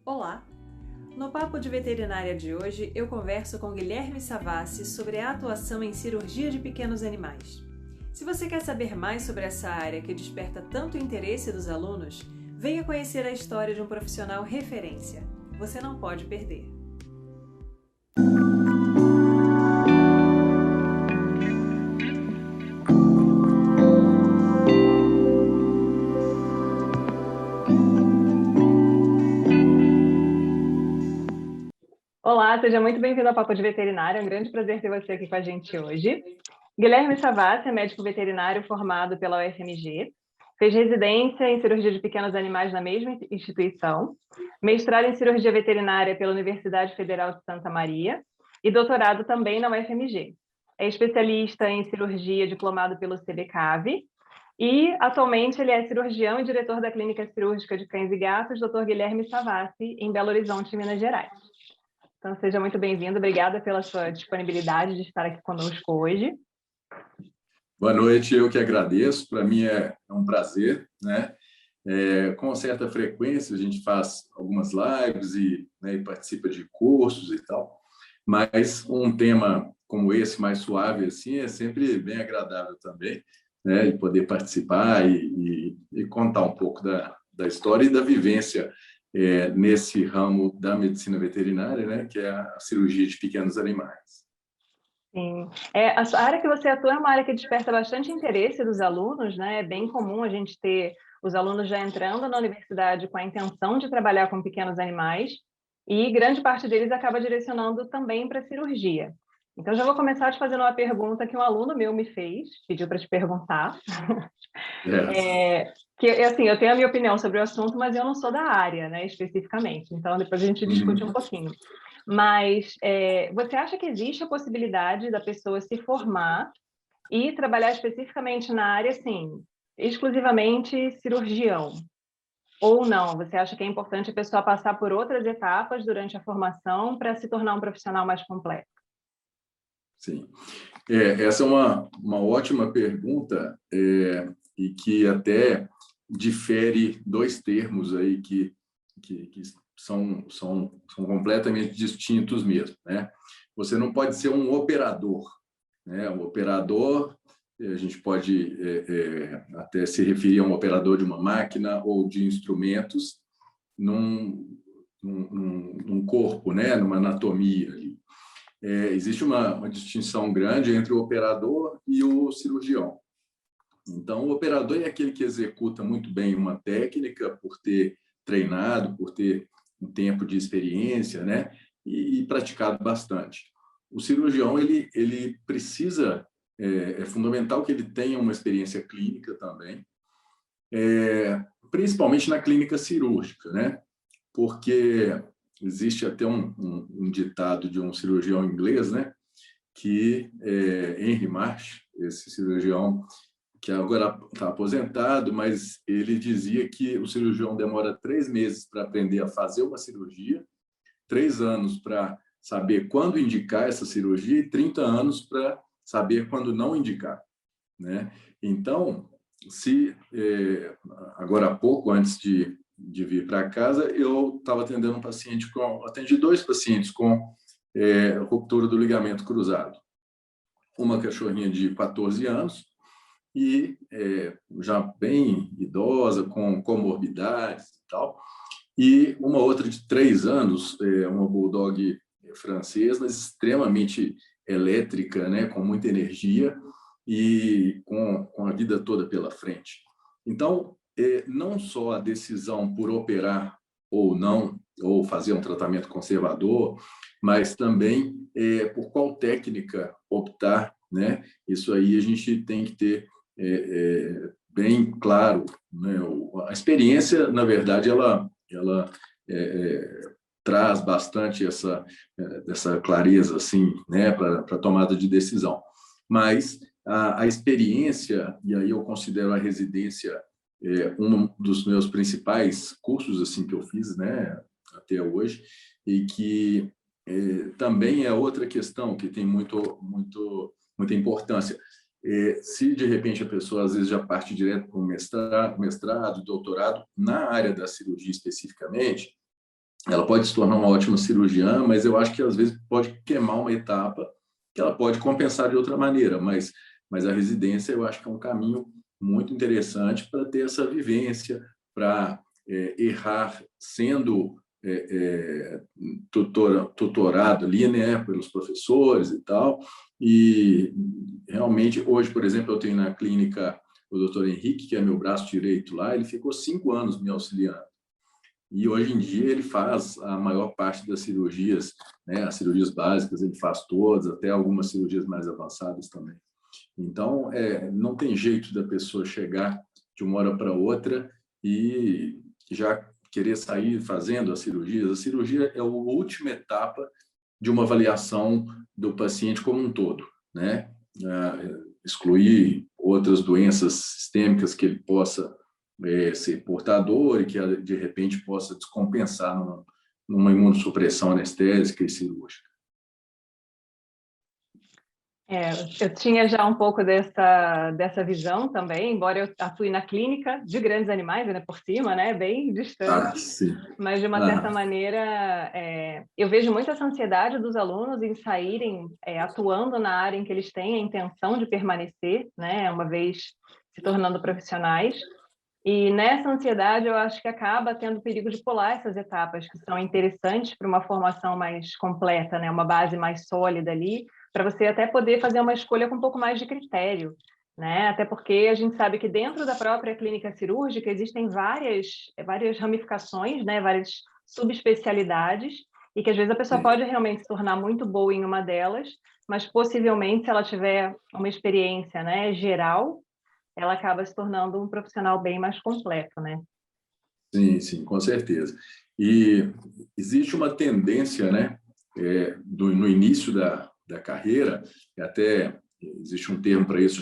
Olá! No Papo de Veterinária de hoje, eu converso com Guilherme Savassi sobre a atuação em cirurgia de pequenos animais. Se você quer saber mais sobre essa área que desperta tanto o interesse dos alunos, venha conhecer a história de um profissional referência. Você não pode perder. Olá, seja muito bem-vindo ao Papo de Veterinária. É um grande prazer ter você aqui com a gente hoje. Guilherme Savassi é médico veterinário formado pela UFMG, fez residência em cirurgia de pequenos animais na mesma instituição, mestrado em cirurgia veterinária pela Universidade Federal de Santa Maria e doutorado também na UFMG. É especialista em cirurgia diplomado pelo CBCAV e, atualmente, ele é cirurgião e diretor da Clínica Cirúrgica de Cães e Gatos, Dr. Guilherme Savassi, em Belo Horizonte, Minas Gerais. Então, seja muito bem-vindo. Obrigada pela sua disponibilidade de estar aqui conosco hoje. Boa noite, eu que agradeço. Para mim é um prazer, né? Com certa frequência a gente faz algumas lives e participa de cursos e tal, mas um tema como esse, mais suave assim, é sempre bem agradável também, né? E poder participar e contar um pouco da história e da vivência nesse ramo da medicina veterinária, né? Que é a cirurgia de pequenos animais. Sim. A área que você atua é uma área que desperta bastante interesse dos alunos, né? É bem comum a gente ter os alunos já entrando na universidade com a intenção de trabalhar com pequenos animais e grande parte deles acaba direcionando também para a cirurgia. Então, já vou começar te fazendo uma pergunta que um aluno meu me fez, pediu para te perguntar. Assim, eu tenho a minha opinião sobre o assunto, mas eu não sou da área, né, especificamente. Então, depois a gente discute um pouquinho. Mas você acha que existe a possibilidade da pessoa se formar e trabalhar especificamente na área, assim, exclusivamente cirurgião? Ou não? Você acha que é importante a pessoa passar por outras etapas durante a formação para se tornar um profissional mais completo? Sim. Essa é uma ótima pergunta e que até difere dois termos aí que são completamente distintos mesmo, né? Você não pode ser um operador, né? Um operador, a gente pode até se referir a um operador de uma máquina ou de instrumentos num corpo, né? Numa anatomia. Existe uma distinção grande entre o operador e o cirurgião. Então, o operador é aquele que executa muito bem uma técnica por ter treinado, por ter um tempo de experiência, né? E praticado bastante. O cirurgião, ele precisa, é fundamental que ele tenha uma experiência clínica também, principalmente na clínica cirúrgica, né? Porque existe até um ditado de um cirurgião inglês, né? Que Henry Marsh, esse cirurgião que agora está aposentado, mas ele dizia que o cirurgião demora 3 meses para aprender a fazer uma cirurgia, 3 anos para saber quando indicar essa cirurgia e 30 anos para saber quando não indicar, né? Então, agora há pouco, antes de vir para casa, eu estava atendendo atendi 2 pacientes com ruptura do ligamento cruzado. Uma cachorrinha de 14 anos e já bem idosa, com comorbidades e tal, e uma outra de 3 anos, uma bulldog francesa, mas extremamente elétrica, né, com muita energia e com a vida toda pela frente. Então, não só a decisão por operar ou não, ou fazer um tratamento conservador, mas também por qual técnica optar, né? Isso aí a gente tem que ter bem claro, né? A experiência, na verdade, ela traz bastante essa clareza, assim, né? Para a tomada de decisão. Mas a experiência, e aí eu considero a residência um dos meus principais cursos assim que eu fiz, né, até hoje, e que também é outra questão que tem muita importância. Se de repente a pessoa às vezes já parte direto para um mestrado, doutorado na área da cirurgia especificamente, ela pode se tornar uma ótima cirurgiã, mas eu acho que às vezes pode queimar uma etapa que ela pode compensar de outra maneira, mas a residência eu acho que é um caminho muito interessante para ter essa vivência, para errar sendo tutorado ali, né, pelos professores e tal. E realmente hoje, por exemplo, eu tenho na clínica o doutor Henrique, que é meu braço direito lá, ele ficou 5 anos me auxiliando. E hoje em dia ele faz a maior parte das cirurgias, né, as cirurgias básicas ele faz todas, até algumas cirurgias mais avançadas também. Então, não tem jeito da pessoa chegar de uma hora para outra e já querer sair fazendo as cirurgias. A cirurgia é a última etapa de uma avaliação do paciente como um todo, né? Excluir outras doenças sistêmicas que ele possa ser portador e que, de repente, possa descompensar numa imunossupressão anestésica e cirúrgica. Eu tinha já um pouco dessa visão também, embora eu atue na clínica de grandes animais, né, por cima, né, bem distante, sim. Mas de uma certa maneira, eu vejo muita essa ansiedade dos alunos em saírem atuando na área em que eles têm a intenção de permanecer, né, uma vez se tornando profissionais, e nessa ansiedade eu acho que acaba tendo perigo de pular essas etapas que são interessantes para uma formação mais completa, né, uma base mais sólida ali, para você até poder fazer uma escolha com um pouco mais de critério, né? Até porque a gente sabe que dentro da própria clínica cirúrgica existem várias ramificações, né? Várias subespecialidades, e que às vezes a pessoa pode realmente se tornar muito boa em uma delas, mas possivelmente se ela tiver uma experiência, né, geral, ela acaba se tornando um profissional bem mais completo, né? Sim, sim, com certeza. E existe uma tendência, né, no início da carreira, e até existe um termo para isso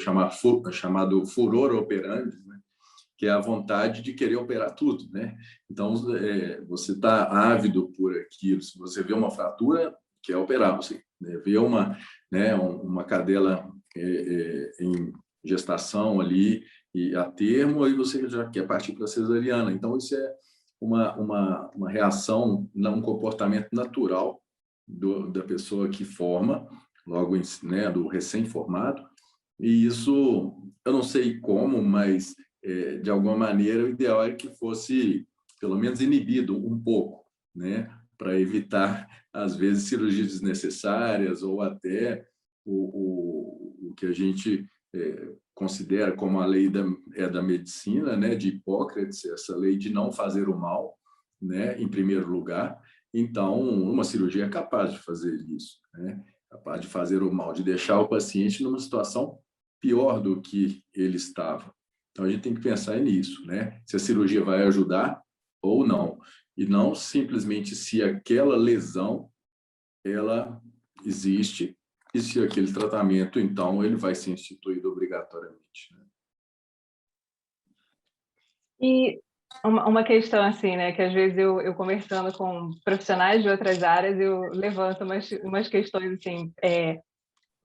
chamado furor operandi, né, que é a vontade de querer operar tudo, né? Então, você está ávido por aquilo. Se você vê uma fratura, quer operar. Você vê uma cadela em gestação ali e a termo, aí você já quer partir para a cesariana. Então, isso é uma reação, um comportamento natural da pessoa que forma, logo, né, do recém-formado. E isso, eu não sei como, mas, de alguma maneira, o ideal é que fosse, pelo menos, inibido um pouco, né, para evitar, às vezes, cirurgias desnecessárias ou até o que a gente considera como a lei da medicina, né, de Hipócrates, essa lei de não fazer o mal, né, em primeiro lugar. Então, uma cirurgia é capaz de fazer isso, né? Capaz de fazer o mal, de deixar o paciente numa situação pior do que ele estava. Então, a gente tem que pensar nisso, né? Se a cirurgia vai ajudar ou não. E não simplesmente se aquela lesão ela existe e se aquele tratamento, então, ele vai ser instituído obrigatoriamente, né? E uma questão assim, né, que às vezes eu conversando com profissionais de outras áreas, eu levanto umas questões assim,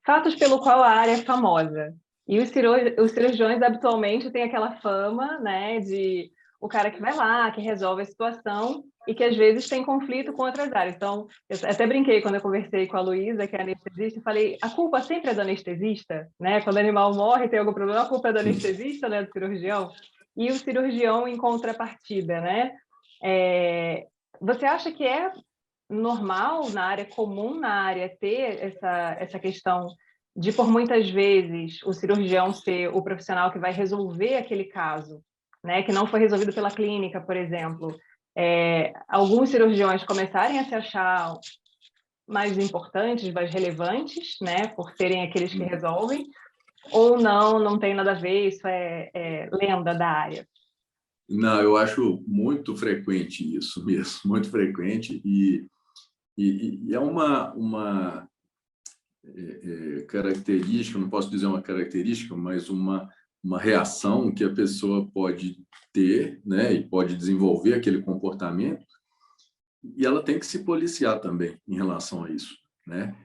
fatos pelo qual a área é famosa. E os cirurgiões habitualmente têm aquela fama, né, de o cara que vai lá, que resolve a situação e que às vezes tem conflito com outras áreas. Então, eu até brinquei quando eu conversei com a Luísa, que é anestesista, e falei, a culpa sempre é do anestesista, né? Quando o animal morre, tem algum problema, a culpa é do anestesista, né, do cirurgião. E o cirurgião em contrapartida, né? Você acha que é normal na área, comum na área, ter essa questão de, por muitas vezes, o cirurgião ser o profissional que vai resolver aquele caso, né, que não foi resolvido pela clínica, por exemplo? Alguns cirurgiões começarem a se achar mais importantes, mais relevantes, né, por serem aqueles que resolvem, ou não tem nada a ver, isso é lenda da área? Não, eu acho muito frequente isso mesmo, muito frequente, e é uma característica, não posso dizer uma característica, mas uma reação que a pessoa pode ter, né, e pode desenvolver aquele comportamento, e ela tem que se policiar também em relação a isso, né?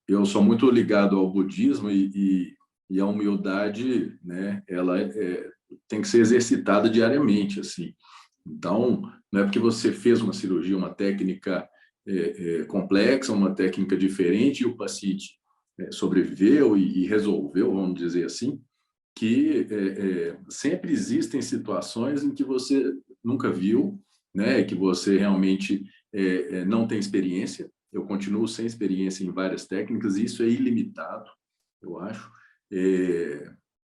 Eu sou muito ligado ao budismo e a humildade, né, ela tem que ser exercitada diariamente, assim. Então, não é porque você fez uma cirurgia, uma técnica complexa, uma técnica diferente, e o paciente sobreviveu e resolveu, vamos dizer assim, que sempre existem situações em que você nunca viu, né, que você realmente não tem experiência. Eu continuo sem experiência em várias técnicas, e isso é ilimitado, eu acho.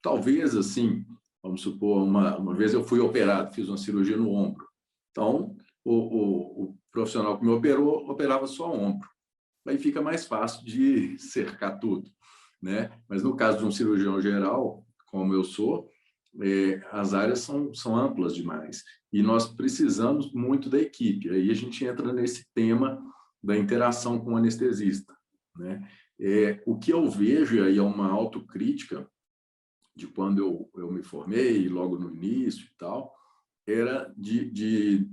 Talvez, assim, vamos supor, uma vez eu fui operado, fiz uma cirurgia no ombro. Então, o profissional que me operou, operava só o ombro. Aí fica mais fácil de cercar tudo, né? Mas no caso de um cirurgião geral, como eu sou, as áreas são amplas demais. E nós precisamos muito da equipe. Aí a gente entra nesse tema da interação com o anestesista, né? O que eu vejo, e aí é uma autocrítica de quando eu me formei, logo no início e tal, era de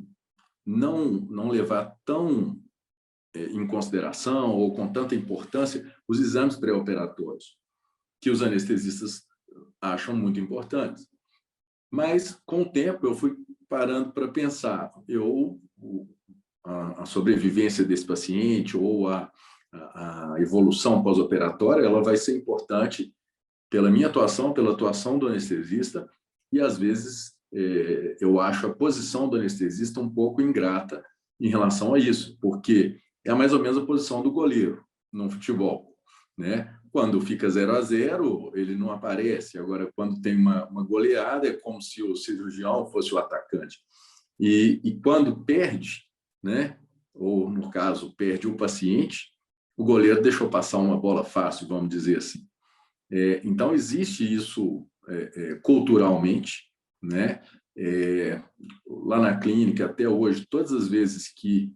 não levar tão em consideração ou com tanta importância os exames pré-operatórios, que os anestesistas acham muito importantes. Mas, com o tempo, eu fui parando para pensar, a sobrevivência desse paciente ou a evolução pós-operatória, ela vai ser importante pela minha atuação, pela atuação do anestesista, e às vezes eu acho a posição do anestesista um pouco ingrata em relação a isso, porque é mais ou menos a posição do goleiro no futebol, né? Quando fica 0-0, ele não aparece. Agora, quando tem uma goleada, é como se o cirurgião fosse o atacante. E quando perde, né? Ou, no caso, perde o paciente, o goleiro deixou passar uma bola fácil, vamos dizer assim. Então, existe isso culturalmente, né? Lá na clínica, até hoje, todas as vezes que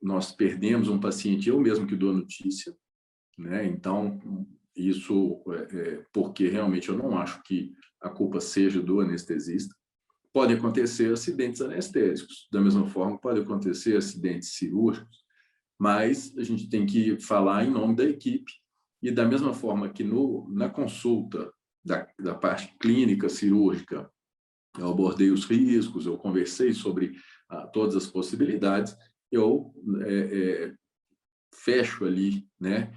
nós perdemos um paciente, eu mesmo que dou notícia, né? Então, isso porque realmente eu não acho que a culpa seja do anestesista. Pode acontecer acidentes anestésicos, da mesma forma que pode acontecer acidentes cirúrgicos, mas a gente tem que falar em nome da equipe. E da mesma forma que na consulta da parte clínica cirúrgica, eu abordei os riscos, eu conversei sobre todas as possibilidades, eu fecho ali, né,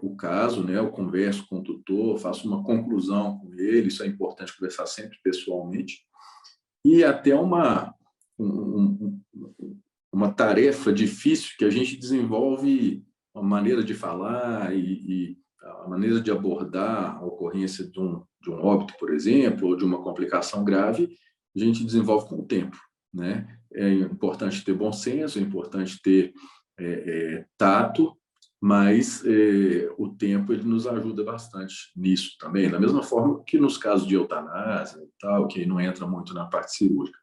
o caso, né, eu converso com o tutor, faço uma conclusão com ele, isso é importante conversar sempre pessoalmente, e até uma tarefa difícil que a gente desenvolve uma maneira de falar e a maneira de abordar a ocorrência de um óbito, por exemplo, ou de uma complicação grave, a gente desenvolve com o tempo, né? É importante ter bom senso, é importante ter tato, mas o tempo ele nos ajuda bastante nisso também, da mesma forma que nos casos de eutanásia e tal, que não entra muito na parte cirúrgica.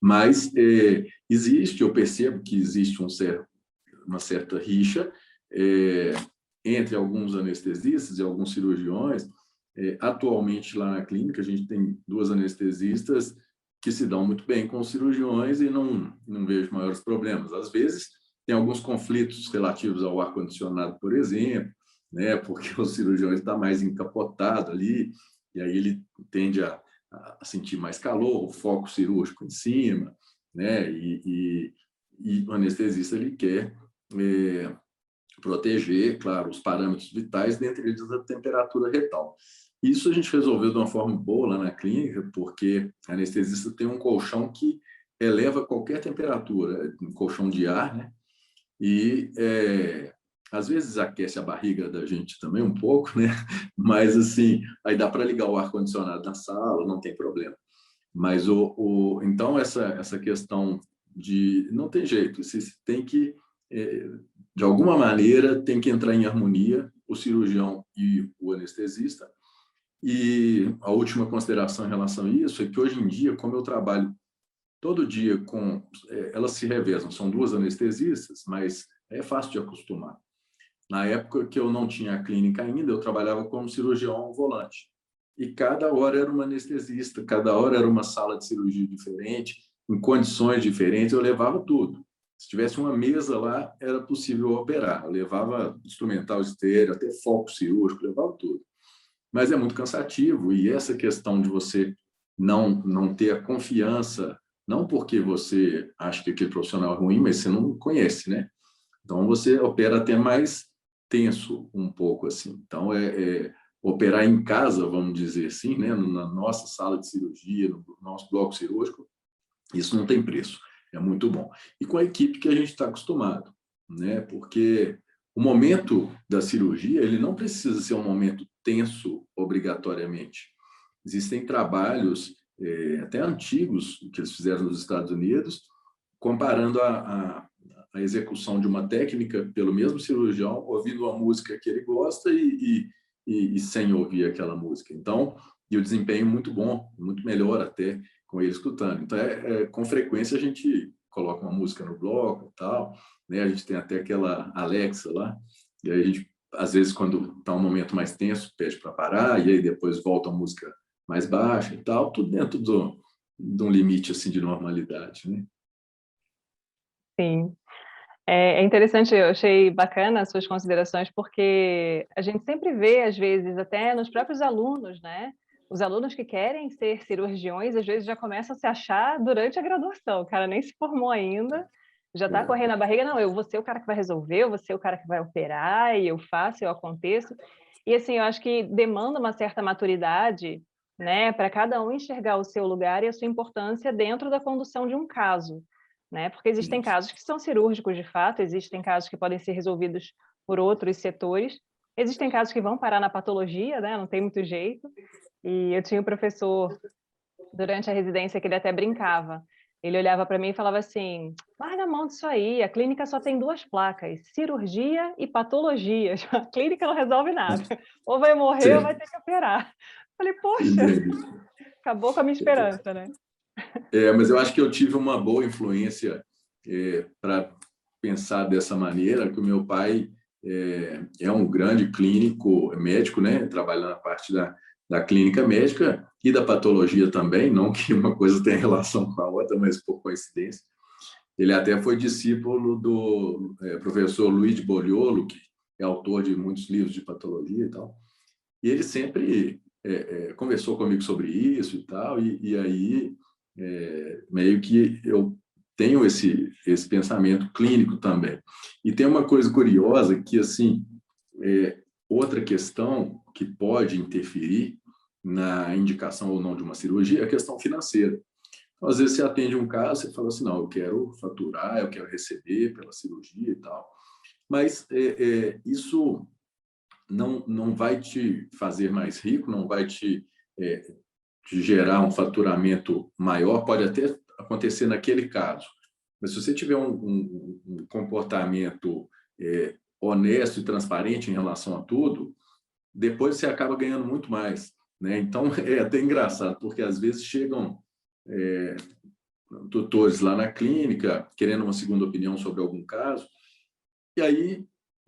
Mas eu percebo que existe uma certa rixa entre alguns anestesistas e alguns cirurgiões. Atualmente, lá na clínica, a gente tem 2 anestesistas que se dão muito bem com os cirurgiões e não vejo maiores problemas. Às vezes, tem alguns conflitos relativos ao ar-condicionado, por exemplo, né, porque o cirurgião está mais encapotado ali, e aí ele tende a sentir mais calor, o foco cirúrgico em cima, né, e o anestesista ele quer proteger, claro, os parâmetros vitais, dentre eles a temperatura retal. Isso a gente resolveu de uma forma boa lá na clínica, porque a anestesista tem um colchão que eleva qualquer temperatura, um colchão de ar, né? E às vezes aquece a barriga da gente também um pouco, né? Mas assim, aí dá para ligar o ar-condicionado na sala, não tem problema. Mas então essa questão de não tem jeito, você tem que de alguma maneira tem que entrar em harmonia o cirurgião e o anestesista. E a última consideração em relação a isso é que hoje em dia, como eu trabalho todo dia elas se revezam, são 2 anestesistas, mas é fácil de acostumar. Na época que eu não tinha a clínica ainda, eu trabalhava como cirurgião volante. E cada hora era uma anestesista, cada hora era uma sala de cirurgia diferente, em condições diferentes, eu levava tudo. Se tivesse uma mesa lá, era possível operar. Eu levava instrumental estéreo, até foco cirúrgico, levava tudo. Mas é muito cansativo, e essa questão de você não ter a confiança Não porque você acha que aquele profissional é ruim, mas você não conhece, né? Então, você opera até mais tenso um pouco, assim. Então, operar em casa, vamos dizer assim, né? Na nossa sala de cirurgia, no nosso bloco cirúrgico, isso não tem preço. É muito bom. E com a equipe que a gente está acostumado, né? Porque o momento da cirurgia, ele não precisa ser um momento tenso, obrigatoriamente. Existem trabalhos, até antigos, que eles fizeram nos Estados Unidos, comparando a execução de uma técnica pelo mesmo cirurgião, ouvindo uma música que ele gosta e sem ouvir aquela música. Então, e o desempenho muito bom, muito melhor até com ele escutando. Então, com frequência a gente coloca uma música no bloco e tal, né? A gente tem até aquela Alexa lá, e aí a gente, às vezes, quando está um momento mais tenso, pede para parar, e aí depois volta a música mais baixa e tal, tudo dentro de um limite assim de normalidade, né? Sim. É interessante, eu achei bacana as suas considerações, porque a gente sempre vê, às vezes, até nos próprios alunos, né? Os alunos que querem ser cirurgiões, às vezes já começam a se achar durante a graduação. O cara nem se formou ainda, já está correndo a barriga. Não, eu vou ser o cara que vai resolver, eu vou ser o cara que vai operar, e eu faço, eu aconteço. E, assim, eu acho que demanda uma certa maturidade, né? Para cada um enxergar o seu lugar e a sua importância dentro da condução de um caso, né? Porque existem Isso. casos que são cirúrgicos de fato, existem casos que podem ser resolvidos por outros setores, existem casos que vão parar na patologia, né? Não tem muito jeito. E eu tinha um professor durante a residência que ele até brincava. Ele olhava para mim e falava assim: larga a mão disso aí, a clínica só tem duas placas, cirurgia e patologia. A clínica não resolve nada. Ou vai morrer ou vai Sim, ter que operar. Falei, poxa, entendi. acabou com a minha esperança, né? Mas eu acho que eu tive uma boa influência para pensar dessa maneira, que o meu pai é um grande clínico médico, né? Trabalha na parte da clínica médica e da patologia também, não que uma coisa tenha relação com a outra, mas por coincidência. Ele até foi discípulo do professor Luiz Boliolo, que é autor de muitos livros de patologia e tal. E ele sempre conversou comigo sobre isso e tal, e aí meio que eu tenho esse pensamento clínico também. E tem uma coisa curiosa que, assim, outra questão que pode interferir na indicação ou não de uma cirurgia é a questão financeira. Então, às vezes você atende um caso, você fala assim, não, eu quero faturar, eu quero receber pela cirurgia e tal. Mas isso não vai te fazer mais rico, não vai te gerar um faturamento maior, pode até acontecer naquele caso. Mas se você tiver um comportamento honesto e transparente em relação a tudo, depois você acaba ganhando muito mais, né? Então, é até engraçado, porque às vezes chegam tutores lá na clínica querendo uma segunda opinião sobre algum caso, e aí,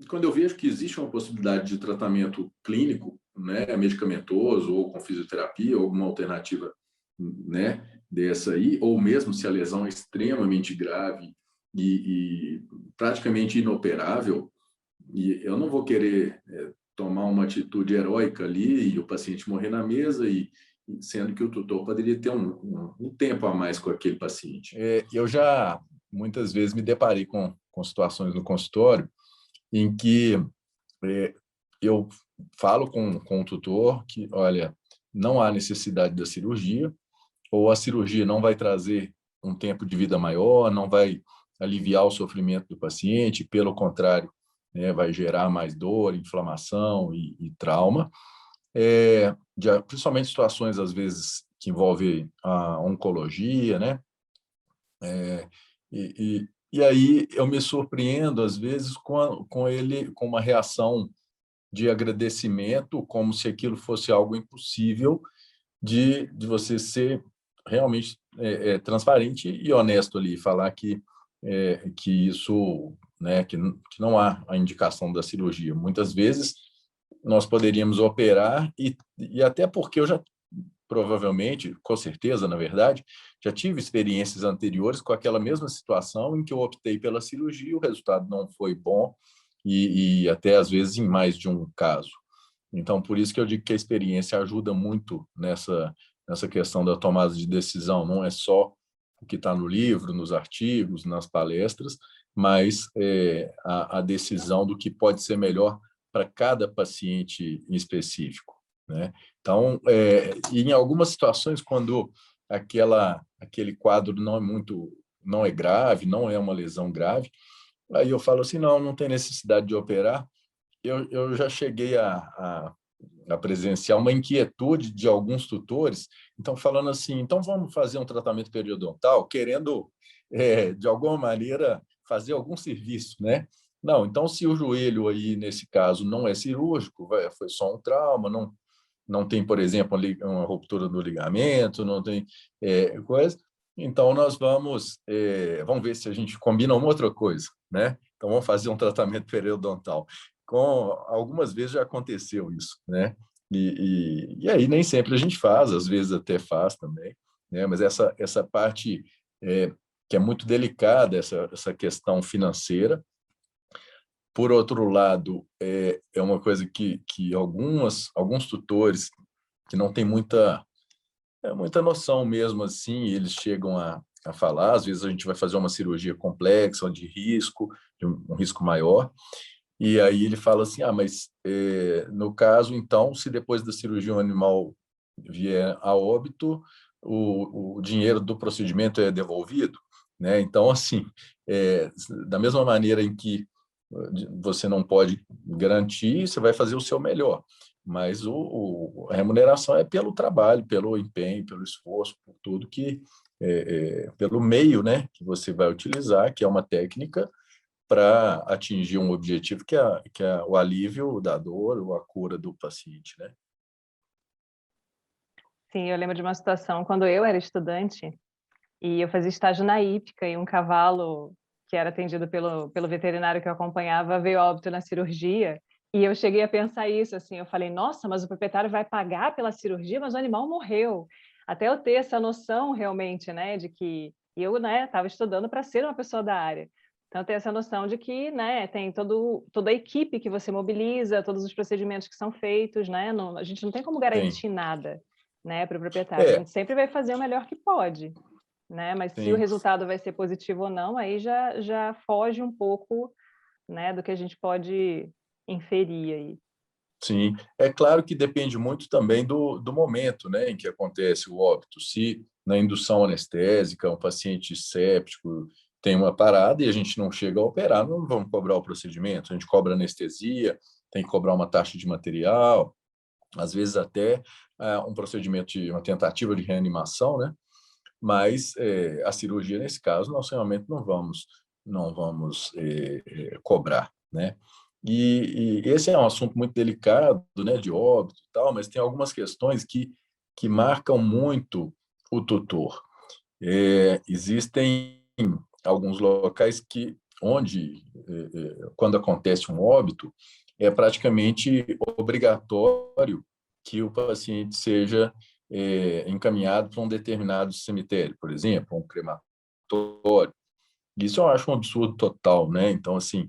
quando eu vejo que existe uma possibilidade de tratamento clínico, né, medicamentoso ou com fisioterapia, ou alguma alternativa, né, dessa aí, ou mesmo se a lesão é extremamente grave e praticamente inoperável, e eu não vou querer tomar uma atitude heróica ali e o paciente morrer na mesa, sendo que o tutor poderia ter um tempo a mais com aquele paciente. Eu já muitas vezes me deparei com situações no consultório em que eu falo com o tutor que, olha, não há necessidade da cirurgia, ou a cirurgia não vai trazer um tempo de vida maior, não vai aliviar o sofrimento do paciente, pelo contrário, vai gerar mais dor, inflamação e trauma. Principalmente situações, às vezes, que envolvem a oncologia, né? E aí eu me surpreendo, às vezes, com ele, com uma reação de agradecimento, como se aquilo fosse algo impossível de você ser realmente transparente e honesto ali, falar que isso, né, que não há a indicação da cirurgia. Muitas vezes nós poderíamos operar e até porque eu já provavelmente, com certeza, na verdade, já tive experiências anteriores com aquela mesma situação em que eu optei pela cirurgia, o resultado não foi bom e até às vezes em mais de um caso. Então, por isso que eu digo que a experiência ajuda muito nessa questão da tomada de decisão, não é só o que está no livro, nos artigos, nas palestras, mas a decisão do que pode ser melhor para cada paciente em específico, né? Então, em algumas situações, quando aquele quadro não é grave, não é uma lesão grave, aí eu falo assim, não tem necessidade de operar. Eu já cheguei a presenciar uma inquietude de alguns tutores, então falando assim, então vamos fazer um tratamento periodontal, querendo, de alguma maneira, fazer algum serviço, né? Não, então se o joelho aí, nesse caso, não é cirúrgico, foi só um trauma, não tem, por exemplo, uma ruptura do ligamento, não tem coisa, então nós vamos ver se a gente combina uma outra coisa, né? Então vamos fazer um tratamento periodontal. Algumas vezes já aconteceu isso, né? E aí nem sempre a gente faz, às vezes até faz também, né? Mas essa parte que é muito delicada, essa questão financeira. Por outro lado, é uma coisa que alguns tutores que não têm muita noção mesmo assim, eles chegam a falar, às vezes a gente vai fazer uma cirurgia complexa, de risco, de um risco maior, e aí ele fala assim, mas no caso, então, se depois da cirurgia um animal vier a óbito, o dinheiro do procedimento é devolvido, né? Então, assim, da mesma maneira em que você não pode garantir, você vai fazer o seu melhor, mas a remuneração é pelo trabalho, pelo empenho, pelo esforço, por tudo pelo meio, né, que você vai utilizar, que é uma técnica para atingir um objetivo que é o alívio da dor ou a cura do paciente, né? Sim, eu lembro de uma situação quando eu era estudante e eu fazia estágio na hípica e um cavalo que era atendido pelo veterinário que eu acompanhava veio a óbito na cirurgia e eu cheguei a pensar isso, assim, eu falei, nossa, mas o proprietário vai pagar pela cirurgia, mas o animal morreu. Até eu ter essa noção realmente, né, de que eu, né, estava estudando para ser uma pessoa da área. Então, ter essa noção de que, né, tem toda a equipe que você mobiliza, todos os procedimentos que são feitos, né, a gente não tem como Sim. garantir nada, né, para o proprietário. A É, gente sempre vai fazer o melhor que pode, né? Mas se o sim. resultado vai ser positivo ou não, aí já foge um pouco, né, do que a gente pode inferir aí. Sim, é claro que depende muito também do momento, né, em que acontece o óbito. Se na indução anestésica um paciente séptico tem uma parada e a gente não chega a operar, não vamos cobrar o procedimento, a gente cobra anestesia, tem que cobrar uma taxa de material, às vezes até um procedimento de uma tentativa de reanimação, né? Mas a cirurgia nesse caso nós realmente não vamos cobrar, né? E esse é um assunto muito delicado, né, de óbito e tal, mas tem algumas questões que marcam muito o tutor. Existem alguns locais onde, quando acontece um óbito, é praticamente obrigatório que o paciente seja encaminhado para um determinado cemitério, por exemplo, um crematório. Isso eu acho um absurdo total, né? Então, assim,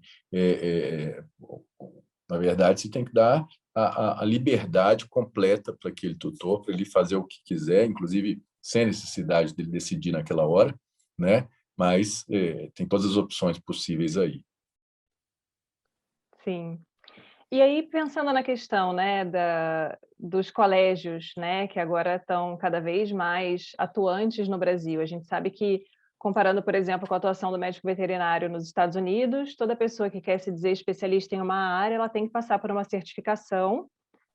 na verdade, você tem que dar a liberdade completa para aquele tutor, para ele fazer o que quiser, inclusive sem necessidade dele decidir naquela hora, né? Mas tem todas as opções possíveis aí. Sim. E aí, pensando na questão, né, dos colégios, né, que agora estão cada vez mais atuantes no Brasil. A gente sabe que, comparando, por exemplo, com a atuação do médico veterinário nos Estados Unidos, toda pessoa que quer se dizer especialista em uma área, ela tem que passar por uma certificação,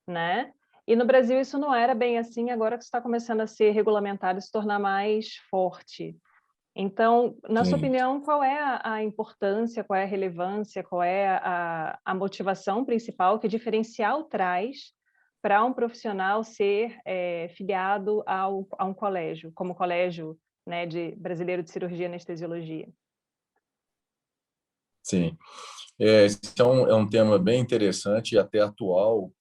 né? E no Brasil isso não era bem assim, agora que está começando a ser regulamentado e se tornar mais forte. Então, na sua Sim. opinião, qual é a importância, qual é a relevância, qual é a motivação principal, que diferencial traz para um profissional ser filiado a um colégio, como o Colégio, né, Brasileiro de Cirurgia e Anestesiologia? Sim. Esse é um tema bem interessante e até atual,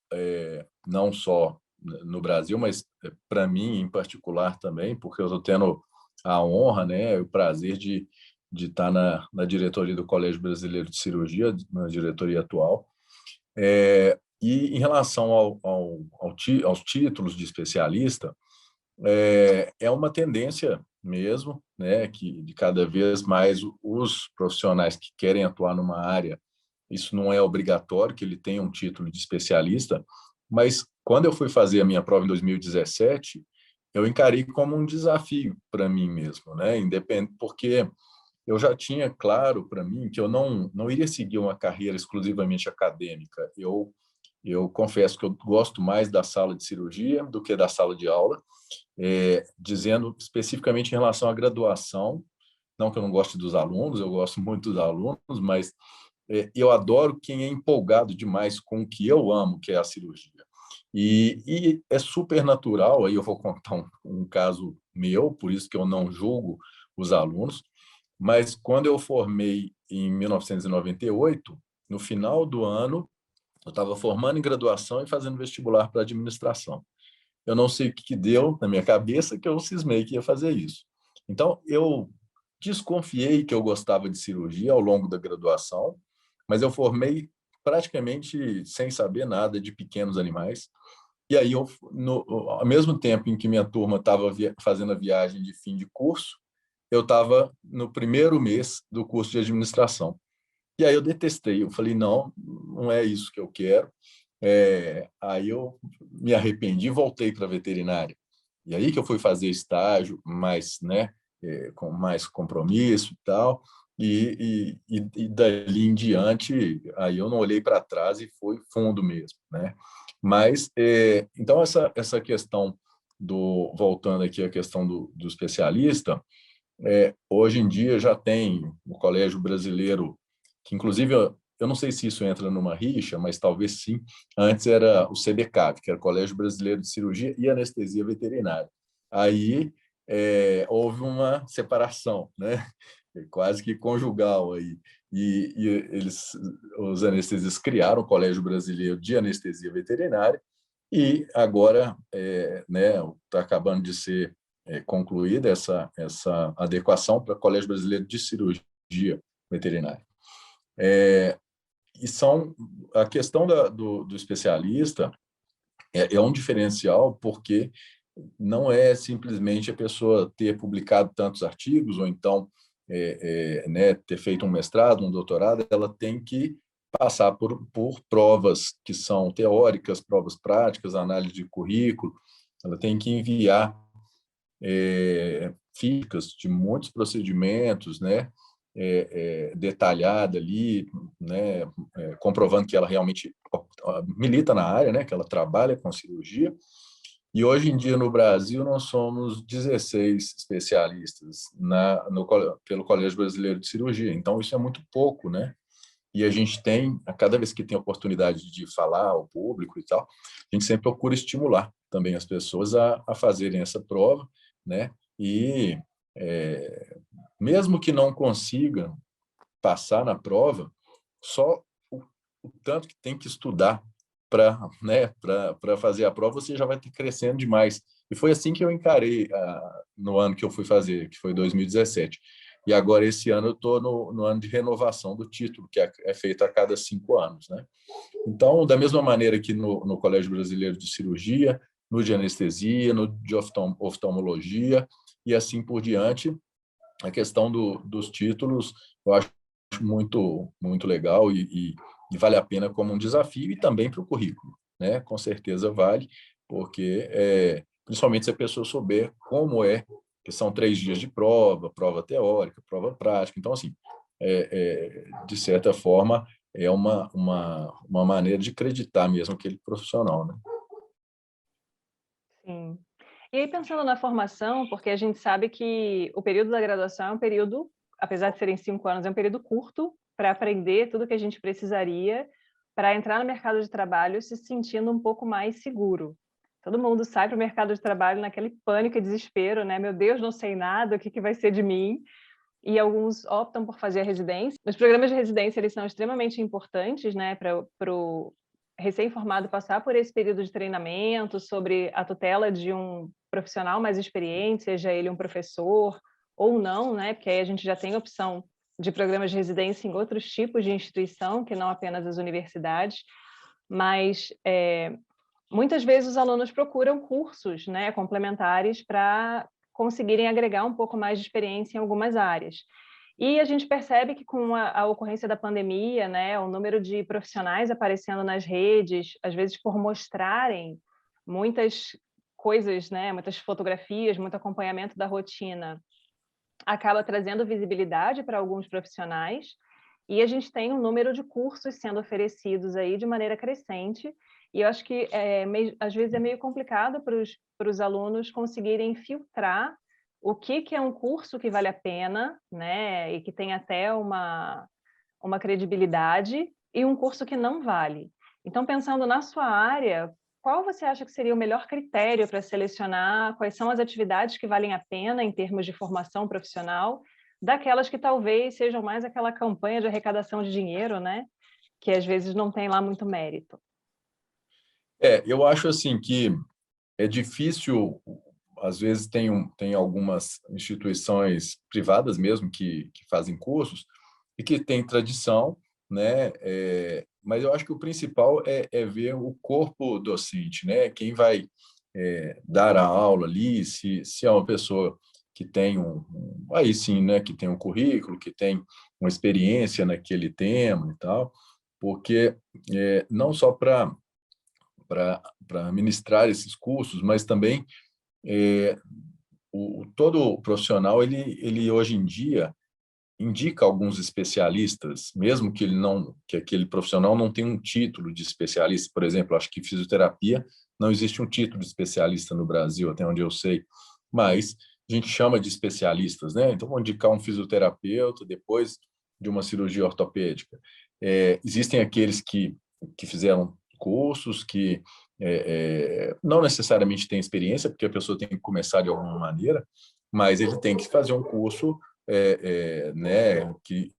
não só no Brasil, mas para mim em particular também, porque eu estou tendo a honra, né, o prazer de estar na diretoria do Colégio Brasileiro de Cirurgia, na diretoria atual. E em relação aos títulos de especialista, é uma tendência mesmo, né, que de cada vez mais os profissionais que querem atuar numa área, isso não é obrigatório que ele tenha um título de especialista, mas quando eu fui fazer a minha prova em 2017, eu encarei como um desafio para mim mesmo, né, independente, porque eu já tinha claro para mim que eu não iria seguir uma carreira exclusivamente acadêmica. Eu confesso que eu gosto mais da sala de cirurgia do que da sala de aula, dizendo especificamente em relação à graduação, não que eu não goste dos alunos, eu gosto muito dos alunos, mas eu adoro quem é empolgado demais com o que eu amo, que é a cirurgia. E é super natural, aí eu vou contar um caso meu, por isso que eu não julgo os alunos, mas quando eu formei em 1998, no final do ano, eu estava formando em graduação e fazendo vestibular para administração. Eu não sei o que deu na minha cabeça que eu cismei que ia fazer isso. Então, eu desconfiei que eu gostava de cirurgia ao longo da graduação, mas eu formei praticamente sem saber nada de pequenos animais. E aí, ao mesmo tempo em que minha turma estava fazendo a viagem de fim de curso, eu estava no primeiro mês do curso de administração. E aí eu detestei, eu falei, não, não é isso que eu quero. Aí eu me arrependi e voltei para a veterinária. E aí que eu fui fazer estágio, mais, né, com mais compromisso e tal. E dali em diante, aí eu não olhei para trás e foi fundo mesmo, né? Mas, então, essa questão voltando aqui à questão do especialista, hoje em dia já tem o Colégio Brasileiro, que inclusive eu não sei se isso entra numa rixa, mas talvez sim. Antes era o CBCAV, que era o Colégio Brasileiro de Cirurgia e Anestesia Veterinária. Aí houve uma separação, né? Quase que conjugal aí. E os anestesistas criaram o Colégio Brasileiro de Anestesia Veterinária e agora né, está acabando de ser concluída essa adequação para o Colégio Brasileiro de Cirurgia Veterinária. E a questão do especialista é um diferencial, porque não é simplesmente a pessoa ter publicado tantos artigos ou então né, ter feito um mestrado, um doutorado, ela tem que passar por provas que são teóricas, provas práticas, análise de currículo, ela tem que enviar físicas de muitos procedimentos, né, detalhada ali, né, comprovando que ela realmente milita na área, né, que ela trabalha com cirurgia. E hoje em dia no Brasil nós somos 16 especialistas pelo Colégio Brasileiro de Cirurgia. Então isso é muito pouco, né? E a gente tem, a cada vez que tem oportunidade de falar ao público e tal, a gente sempre procura estimular também as pessoas a fazerem essa prova, né? E mesmo que não consigam passar na prova, só o tanto que tem que estudar para, né, para fazer a prova, você já vai ter crescendo demais. E foi assim que eu encarei no ano que eu fui fazer, que foi 2017. E agora, esse ano, eu estou no ano de renovação do título, que é feito a cada 5 anos, né? Então, da mesma maneira que no Colégio Brasileiro de Cirurgia, no de Anestesia, no de Oftalmologia e assim por diante, a questão dos títulos, eu acho muito, muito legal e vale a pena como um desafio e também para o currículo, né? Com certeza vale, porque principalmente se a pessoa souber como que são 3 dias de prova, prova teórica, prova prática. Então, assim, de certa forma, é uma maneira de acreditar mesmo aquele profissional, né? Sim. E aí, pensando na formação, porque a gente sabe que o período da graduação é um período, apesar de serem 5 anos, é um período curto para aprender tudo que a gente precisaria para entrar no mercado de trabalho se sentindo um pouco mais seguro. Todo mundo sai para o mercado de trabalho naquele pânico e desespero, né? Meu Deus, não sei nada, o que vai ser de mim? E alguns optam por fazer a residência. Os programas de residência, eles são extremamente importantes, né, para o recém-formado passar por esse período de treinamento sobre a tutela de um profissional mais experiente, seja ele um professor ou não, né, porque aí a gente já tem opção de programas de residência em outros tipos de instituição, que não apenas as universidades, mas muitas vezes os alunos procuram cursos, né, complementares para conseguirem agregar um pouco mais de experiência em algumas áreas. E a gente percebe que com a ocorrência da pandemia, né, o número de profissionais aparecendo nas redes, às vezes por mostrarem muitas coisas, né, muitas fotografias, muito acompanhamento da rotina, acaba trazendo visibilidade para alguns profissionais, e a gente tem um número de cursos sendo oferecidos aí de maneira crescente, e eu acho que às vezes é meio complicado para os alunos conseguirem filtrar o que é um curso que vale a pena, né, e que tem até uma credibilidade, e um curso que não vale. Então, pensando na sua área, qual você acha que seria o melhor critério para selecionar quais são as atividades que valem a pena em termos de formação profissional, daquelas que talvez sejam mais aquela campanha de arrecadação de dinheiro, né? Que às vezes não tem lá muito mérito. Eu acho assim que é difícil, às vezes tem algumas instituições privadas mesmo que fazem cursos e que têm tradição, né? Mas eu acho que o principal é ver o corpo docente, né? Quem vai dar a aula ali, se é uma pessoa que tem aí sim, né? Que tem um currículo, que tem uma experiência naquele tema e tal, porque não só para ministrar esses cursos, mas também todo profissional ele hoje em dia indica alguns especialistas, mesmo que aquele profissional não tenha um título de especialista. Por exemplo, acho que fisioterapia não existe um título de especialista no Brasil, até onde eu sei, mas a gente chama de especialistas, né? Então, vou indicar um fisioterapeuta depois de uma cirurgia ortopédica. Existem aqueles que fizeram cursos, que não necessariamente têm experiência, porque a pessoa tem que começar de alguma maneira, mas ele tem que fazer um curso né, que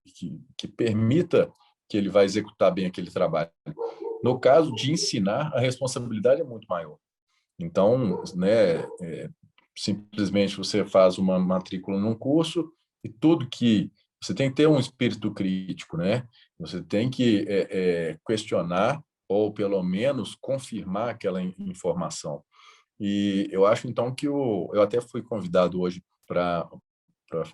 permita que ele vai executar bem aquele trabalho. No caso de ensinar, a responsabilidade é muito maior. Então, né, simplesmente você faz uma matrícula num curso e tudo que você tem que ter um espírito crítico, né? Você tem que questionar ou pelo menos confirmar aquela informação. E eu acho então que eu até fui convidado hoje para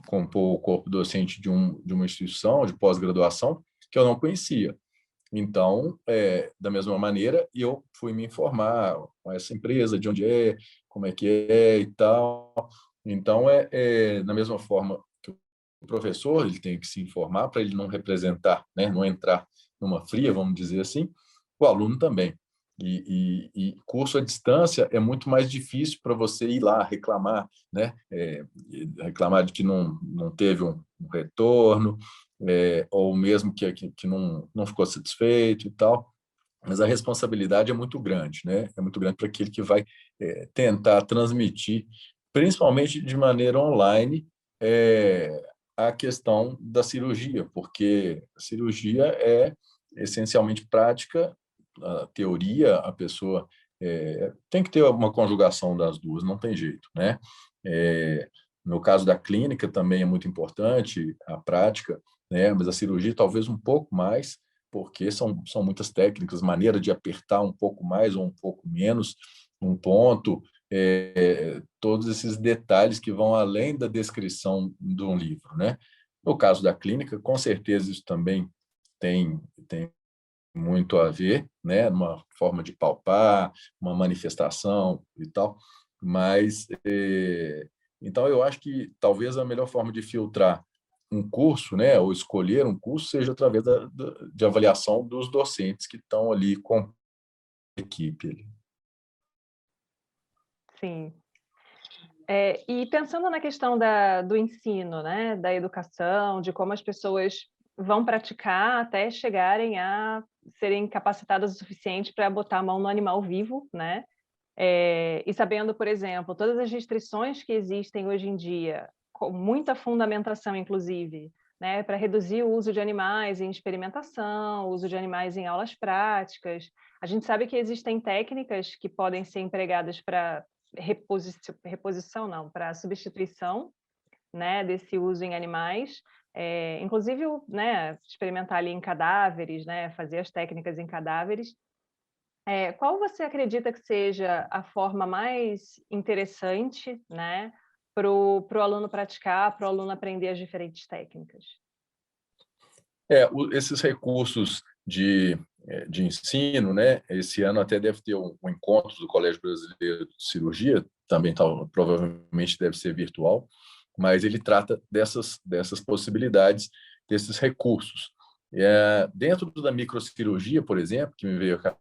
compor o corpo docente de uma instituição de pós-graduação que eu não conhecia. Então, da mesma maneira, eu fui me informar com essa empresa, de onde é, como é que é e tal. Então, da mesma forma que o professor ele tem que se informar para ele não representar, né, não entrar numa fria, vamos dizer assim, o aluno também. E curso à distância é muito mais difícil para você ir lá reclamar, né? Reclamar de que não teve um retorno, ou mesmo que não ficou satisfeito e tal. Mas a responsabilidade é muito grande, né? É muito grande para aquele que vai tentar transmitir, principalmente de maneira online, a questão da cirurgia, porque a cirurgia é essencialmente prática, a teoria, a pessoa tem que ter uma conjugação das duas, não tem jeito, né? No caso da clínica também é muito importante a prática, né? Mas a cirurgia talvez um pouco mais, porque são muitas técnicas, maneira de apertar um pouco mais ou um pouco menos um ponto, todos esses detalhes que vão além da descrição de um livro, né? No caso da clínica, com certeza isso também tem muito a ver, né? Uma forma de palpar, uma manifestação e tal, mas então eu acho que talvez a melhor forma de filtrar um curso, né, ou escolher um curso seja através de avaliação dos docentes que estão ali com a equipe ali. Sim. E pensando na questão do ensino, né, da educação, de como as pessoas vão praticar até chegarem a serem capacitadas o suficiente para botar a mão no animal vivo, né? E sabendo, por exemplo, todas as restrições que existem hoje em dia, com muita fundamentação, inclusive, né, para reduzir o uso de animais em experimentação, o uso de animais em aulas práticas. A gente sabe que existem técnicas que podem ser empregadas para reposição, não, para substituição, né, desse uso em animais, inclusive, né, experimentar ali em cadáveres, né, fazer as técnicas em cadáveres. Qual você acredita que seja a forma mais interessante, né, para o aluno praticar, para o aluno aprender as diferentes técnicas? Esses recursos de ensino, né? Esse ano até deve ter um encontro do Colégio Brasileiro de Cirurgia, também provavelmente deve ser virtual, mas ele trata dessas possibilidades, desses recursos. Dentro da microcirurgia, por exemplo, que me veio à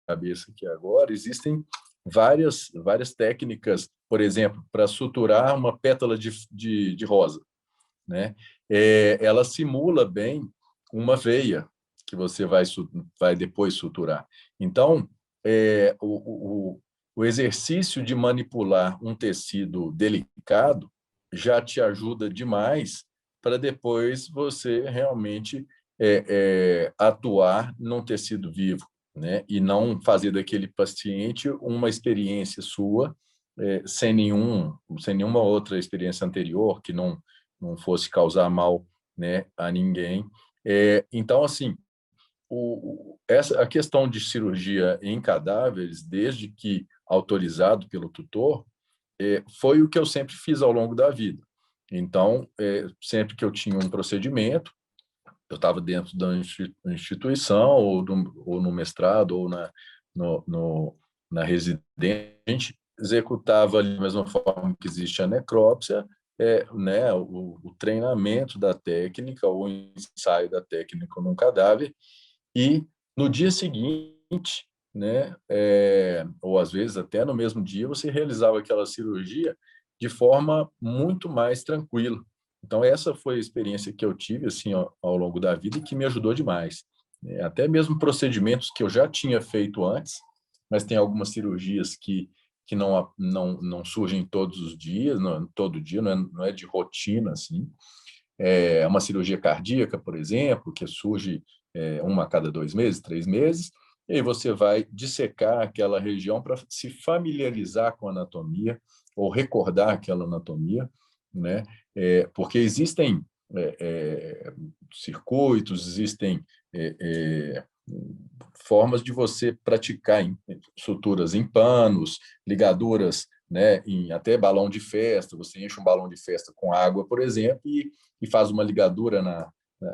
cabeça aqui agora, existem várias técnicas, por exemplo, para suturar uma pétala de rosa, né? Ela simula bem uma veia que você vai depois suturar. Então, o exercício de manipular um tecido delicado já te ajuda demais para depois você realmente atuar num tecido vivo, né? E não fazer daquele paciente uma experiência sua sem nenhuma outra experiência anterior que não fosse causar mal, né, a ninguém. Então, assim, a questão de cirurgia em cadáveres, desde que autorizado pelo tutor, foi o que eu sempre fiz ao longo da vida. Então, sempre que eu tinha um procedimento, eu estava dentro da instituição, ou no mestrado, ou na residente, executava ali da mesma forma que existe a necrópsia, né, o treinamento da técnica, o ensaio da técnica num cadáver, e no dia seguinte, né, ou às vezes até no mesmo dia, você realizava aquela cirurgia de forma muito mais tranquila. Então, essa foi a experiência que eu tive assim, ao longo da vida e que me ajudou demais. Até mesmo procedimentos que eu já tinha feito antes, mas tem algumas cirurgias que não surgem todos os dias, todo dia, não é de rotina, assim. Uma cirurgia cardíaca, por exemplo, que surge uma a cada 2 meses, 3 meses, e aí você vai dissecar aquela região para se familiarizar com a anatomia ou recordar aquela anatomia, né? Porque existem circuitos, existem formas de você praticar suturas em panos, ligaduras, né, em até balão de festa. Você enche um balão de festa com água, por exemplo, e faz uma ligadura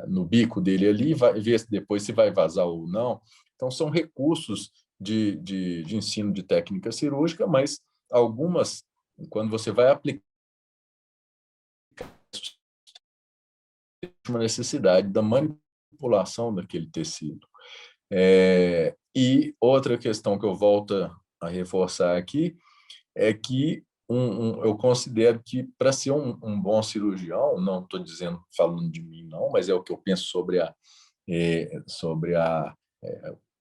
no bico dele ali, vai ver depois se vai vazar ou não. Então, são recursos de ensino de técnica cirúrgica, mas algumas, quando você vai aplicar, uma necessidade da manipulação daquele tecido. E outra questão que eu volto a reforçar aqui é que eu considero que para ser um bom cirurgião, não estou falando de mim não, mas é o que eu penso sobre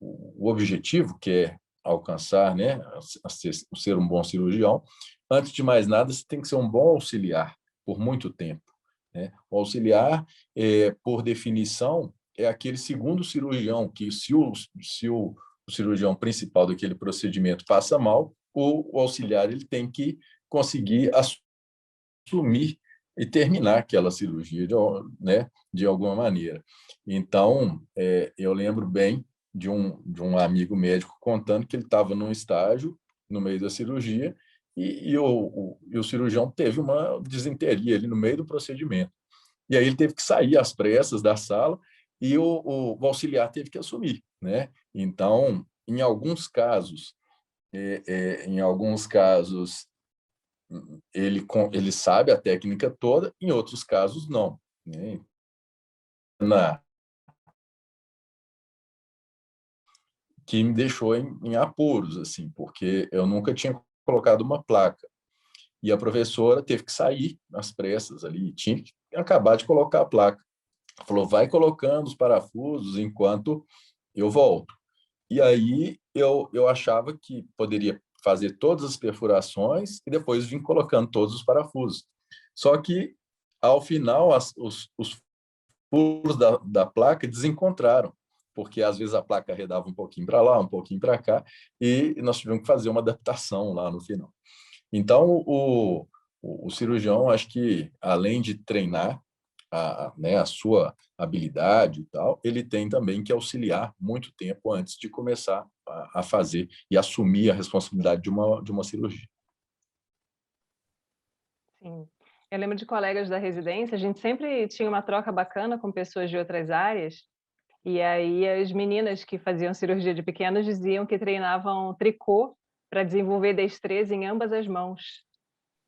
o objetivo que é alcançar, né, ser um bom cirurgião. Antes de mais nada, você tem que ser um bom auxiliar por muito tempo, né? O auxiliar, por definição, é aquele segundo cirurgião que, se o cirurgião principal daquele procedimento passa mal, o auxiliar ele tem que conseguir assumir e terminar aquela cirurgia, né, de alguma maneira. Então, eu lembro bem de um amigo médico contando que ele estava num estágio no meio da cirurgia e o cirurgião teve uma disenteria ali no meio do procedimento. E aí ele teve que sair às pressas da sala e o auxiliar teve que assumir, né? Então, em alguns casos ele sabe a técnica toda, em outros casos não, né? Que me deixou em apuros, assim, porque eu nunca tinha colocado uma placa. E a professora teve que sair às pressas ali, tinha que acabar de colocar a placa. Falou, vai colocando os parafusos enquanto eu volto. E aí eu achava que poderia fazer todas as perfurações e depois vir colocando todos os parafusos. Só que, ao final, os furos da placa desencontraram, porque às vezes a placa arredava um pouquinho para lá, um pouquinho para cá, e nós tivemos que fazer uma adaptação lá no final. Então, o cirurgião, acho que, além de treinar né, a sua habilidade e tal, ele tem também que auxiliar muito tempo antes de começar a fazer e assumir a responsabilidade de uma cirurgia. Sim. Eu lembro de colegas da residência, a gente sempre tinha uma troca bacana com pessoas de outras áreas, e aí as meninas que faziam cirurgia de pequenos diziam que treinavam tricô para desenvolver destreza em ambas as mãos,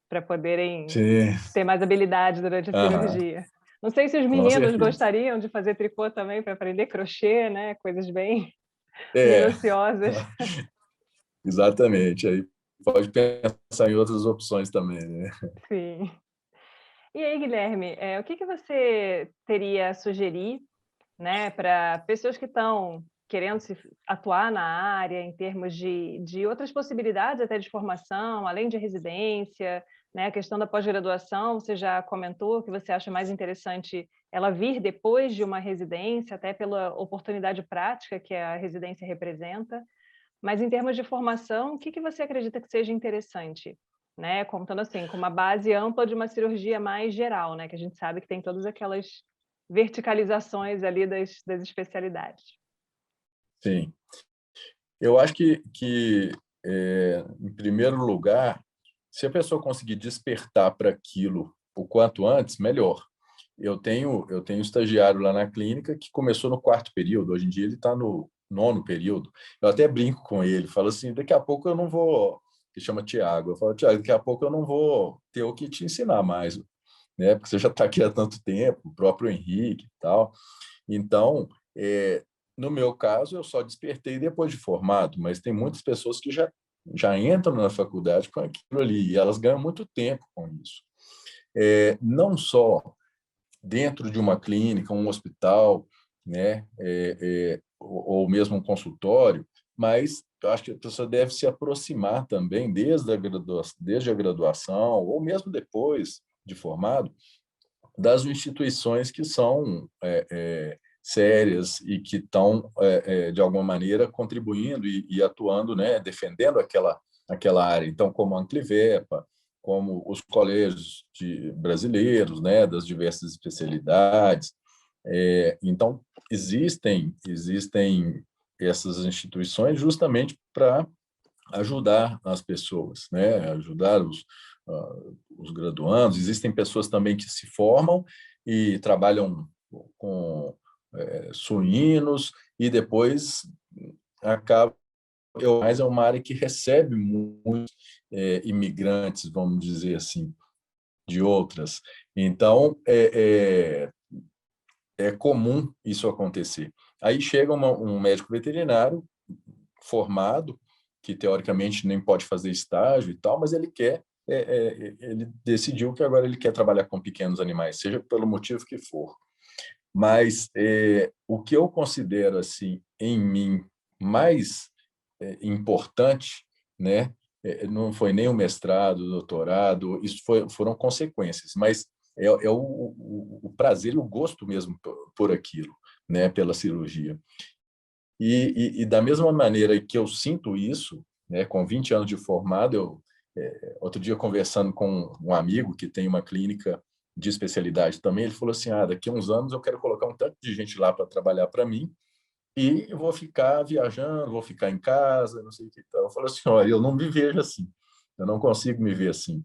para poderem Sim, ter mais habilidade durante a aham, cirurgia. Não sei se os com meninos certeza. gostariam de fazer tricô também para aprender crochê, né, coisas bem É, minuciosas. exatamente. Aí pode pensar em outras opções também, né? Sim. E aí, Guilherme, o que que você teria a sugerir, né, para pessoas que estão querendo se atuar na área em termos de outras possibilidades até de formação, além de residência, né, a questão da pós-graduação, você já comentou que você acha mais interessante ela vir depois de uma residência, até pela oportunidade prática que a residência representa. Mas em termos de formação, o que que você acredita que seja interessante? Né, contando assim, com uma base ampla de uma cirurgia mais geral, né, que a gente sabe que tem todas aquelas verticalizações ali das especialidades. Sim. Eu acho que em primeiro lugar, se a pessoa conseguir despertar para aquilo o quanto antes, melhor. Eu tenho um estagiário lá na clínica que começou no 4º período, hoje em dia ele está no 9º período. Eu até brinco com ele, falo assim, daqui a pouco eu não vou, que chama Tiago, eu falo, Tiago, daqui a pouco eu não vou ter o que te ensinar mais, né? Porque você já está aqui há tanto tempo, o próprio Henrique e tal. Então, no meu caso, eu só despertei depois de formado, mas tem muitas pessoas que já entram na faculdade com aquilo ali, e elas ganham muito tempo com isso. Não só dentro de uma clínica, um hospital, né, ou mesmo um consultório, mas eu acho que a pessoa deve se aproximar também desde a graduação, ou mesmo depois de formado, das instituições que são sérias e que estão, de alguma maneira, contribuindo e atuando, né, defendendo aquela área. Então, como a Anclivepa, como os colégios brasileiros, né, das diversas especialidades. Então, existem essas instituições justamente para ajudar as pessoas, né? Ajudar os graduandos. Existem pessoas também que se formam e trabalham com suínos e depois acaba. Mas é uma área que recebe muitos imigrantes, vamos dizer assim, de outras. Então, é comum isso acontecer. Aí chega um médico veterinário formado, que teoricamente nem pode fazer estágio e tal, mas ele decidiu que agora ele quer trabalhar com pequenos animais, seja pelo motivo que for. Mas o que eu considero assim em mim mais importante, né? Não foi nem o mestrado, o doutorado, isso foram consequências, mas é o prazer e o gosto mesmo por aquilo, né? Pela cirurgia. E da mesma maneira que eu sinto isso, né, com 20 anos de formado, outro dia conversando com um amigo que tem uma clínica de especialidade também, ele falou assim, daqui a uns anos eu quero colocar um tanto de gente lá para trabalhar para mim e eu vou ficar viajando, vou ficar em casa, não sei o que tal. Eu falei assim, olha, eu não me vejo assim, eu não consigo me ver assim.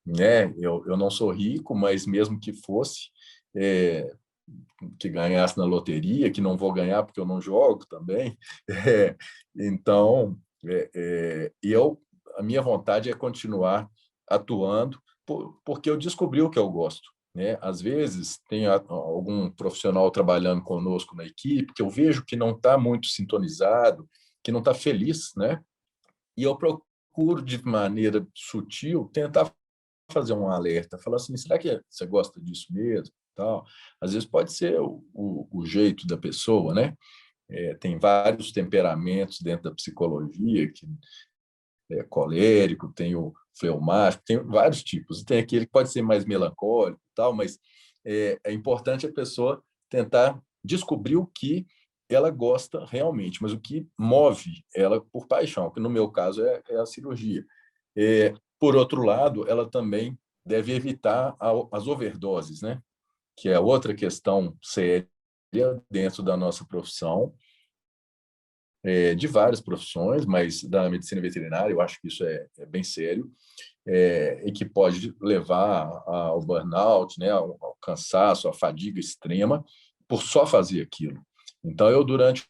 Né, eu não sou rico, mas mesmo que fosse, que ganhasse na loteria, que não vou ganhar porque eu não jogo também. Então, a minha vontade é continuar atuando, porque eu descobri o que eu gosto. Né? Às vezes, tem algum profissional trabalhando conosco na equipe que eu vejo que não está muito sintonizado, que não está feliz, né? E eu procuro, de maneira sutil, tentar fazer um alerta, falar assim, será que você gosta disso mesmo? Tal. Às vezes pode ser o jeito da pessoa, né? Tem vários temperamentos dentro da psicologia, que é colérico, tem o fleumático, tem vários tipos. Tem aquele que pode ser mais melancólico, tal, mas é importante a pessoa tentar descobrir o que ela gosta realmente, mas o que move ela por paixão, que no meu caso é a cirurgia. Por outro lado, ela também deve evitar as overdoses, né? Que é outra questão séria dentro da nossa profissão, de várias profissões, mas da medicina veterinária eu acho que isso é bem sério, e que pode levar ao burnout, né, ao cansaço, à fadiga extrema, por só fazer aquilo. Então, durante a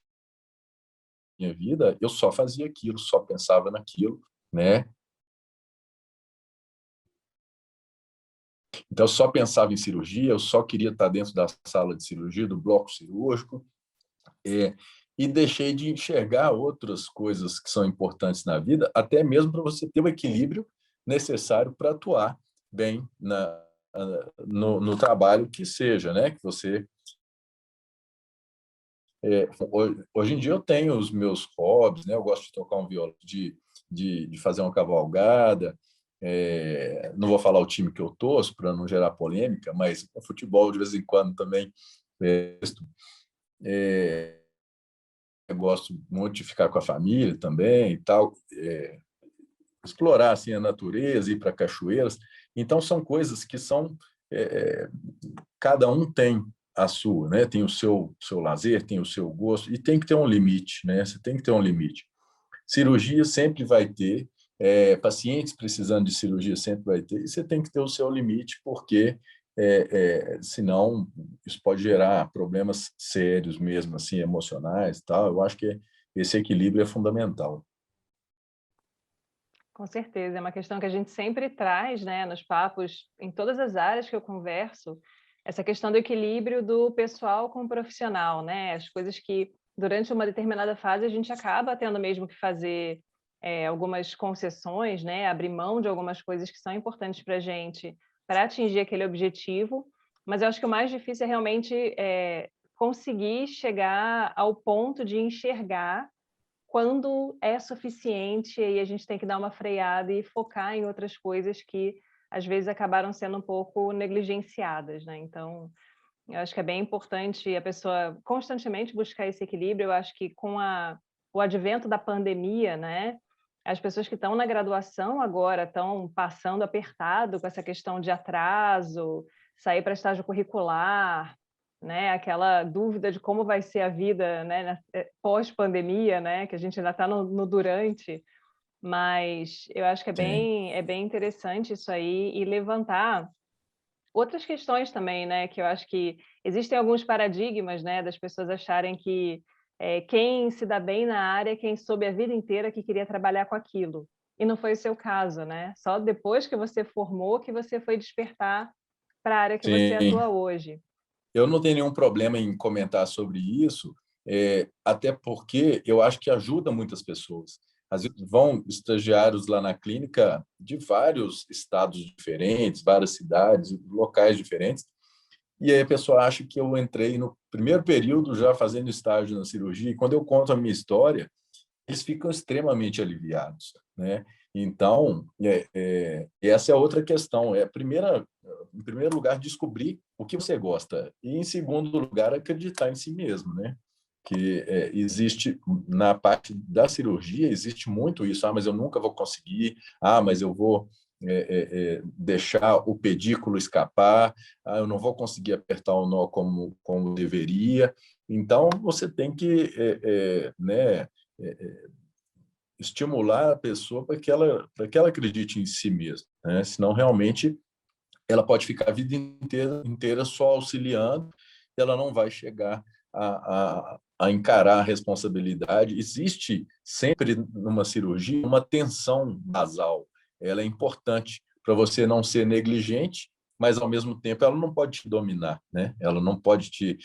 minha vida, eu só fazia aquilo, só pensava naquilo, né? Então, eu só pensava em cirurgia, eu só queria estar dentro da sala de cirurgia, do bloco cirúrgico, e deixei de enxergar outras coisas que são importantes na vida, até mesmo para você ter o equilíbrio necessário para atuar bem no trabalho que seja, né? Que você hoje em dia eu tenho os meus hobbies, né? Eu gosto de tocar um violão, de fazer uma cavalgada. Não vou falar o time que eu torço para não gerar polêmica, mas o futebol de vez em quando também. Eu gosto muito de ficar com a família também e tal, explorar assim a natureza, ir para cachoeiras. Então são coisas que são cada um tem a sua, né? Tem o seu lazer, tem o seu gosto e tem que ter um limite, né? Você tem que ter um limite. Cirurgia sempre vai ter, pacientes precisando de cirurgia sempre vai ter, e você tem que ter o seu limite, porque senão isso pode gerar problemas sérios mesmo, assim, emocionais e tal. Eu acho que esse equilíbrio é fundamental. Com certeza, é uma questão que a gente sempre traz, né, nos papos, em todas as áreas que eu converso, essa questão do equilíbrio do pessoal com o profissional, né? As coisas que, durante uma determinada fase, a gente acaba tendo mesmo que fazer algumas concessões, né? Abrir mão de algumas coisas que são importantes para a gente, para atingir aquele objetivo. Mas eu acho que o mais difícil é realmente conseguir chegar ao ponto de enxergar quando é suficiente, e a gente tem que dar uma freada e focar em outras coisas que às vezes acabaram sendo um pouco negligenciadas, né? Então, eu acho que é bem importante a pessoa constantemente buscar esse equilíbrio. Eu acho que com o advento da pandemia, né, as pessoas que estão na graduação agora estão passando apertado com essa questão de atraso, sair para estágio curricular, né, aquela dúvida de como vai ser a vida, né, pós-pandemia, né, que a gente ainda está no durante, mas eu acho que Sim. é bem interessante isso aí e levantar outras questões também, né, que eu acho que existem alguns paradigmas, né, das pessoas acharem que quem se dá bem na área é quem soube a vida inteira que queria trabalhar com aquilo. E não foi o seu caso, né? Só depois que você formou que você foi despertar para a área que você Sim. atua hoje. Eu não tenho nenhum problema em comentar sobre isso, até porque eu acho que ajuda muitas pessoas. Às vezes vão estagiários lá na clínica de vários estados diferentes, várias cidades, locais diferentes, e aí a pessoa acha que eu entrei no primeiro período já fazendo estágio na cirurgia, e quando eu conto a minha história, eles ficam extremamente aliviados, né? Então, essa é outra questão. Em primeiro lugar, descobrir o que você gosta. E, em segundo lugar, acreditar em si mesmo, né? Que existe, na parte da cirurgia, existe muito isso. Ah, mas eu nunca vou conseguir. Ah, mas eu vou deixar o pedículo escapar. Ah, eu não vou conseguir apertar o nó como deveria. Então, você tem que, né, estimular a pessoa para que ela acredite em si mesma, né? Senão, realmente, ela pode ficar a vida inteira só auxiliando, e ela não vai chegar a encarar a responsabilidade. Existe sempre numa cirurgia uma tensão basal. Ela é importante para você não ser negligente, mas ao mesmo tempo ela não pode te dominar, né? Ela não pode te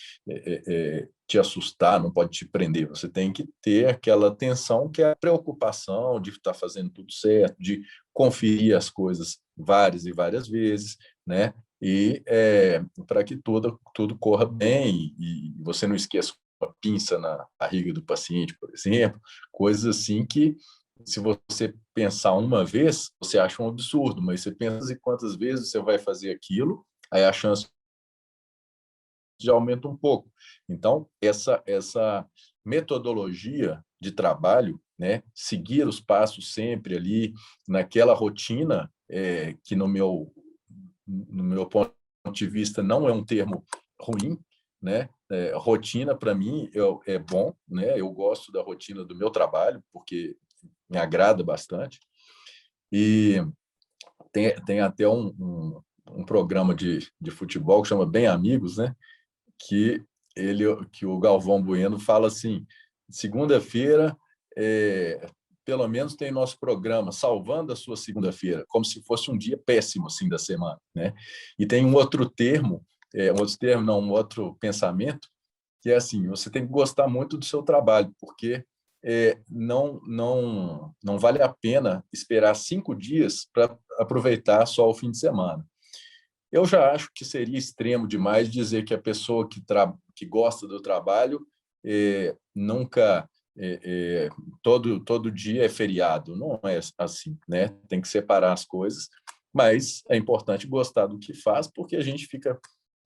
assustar, não pode te prender. Você tem que ter aquela tensão que é a preocupação de estar fazendo tudo certo, de conferir as coisas várias e várias vezes, né? E para que tudo corra bem e você não esqueça a pinça na barriga do paciente, por exemplo, coisas assim que, se você pensar uma vez, você acha um absurdo, mas você pensa em quantas vezes você vai fazer aquilo, aí a chance já aumenta um pouco. Então, essa metodologia de trabalho, né, seguir os passos sempre ali naquela rotina, que no meu ponto de vista não é um termo ruim, né? rotina, para mim, é bom, né? Eu gosto da rotina do meu trabalho, porque me agrada bastante. E tem até um programa de futebol que chama Bem Amigos, né? Que, que o Galvão Bueno fala assim, segunda-feira, pelo menos tem nosso programa, salvando a sua segunda-feira, como se fosse um dia péssimo assim, da semana. Né? E tem um outro termo, um outro pensamento, que é assim, você tem que gostar muito do seu trabalho, porque não vale a pena esperar 5 dias para aproveitar só o fim de semana. Eu já acho que seria extremo demais dizer que a pessoa que gosta do trabalho nunca todo dia é feriado. Não é assim, né? Tem que separar as coisas, mas é importante gostar do que faz, porque a gente fica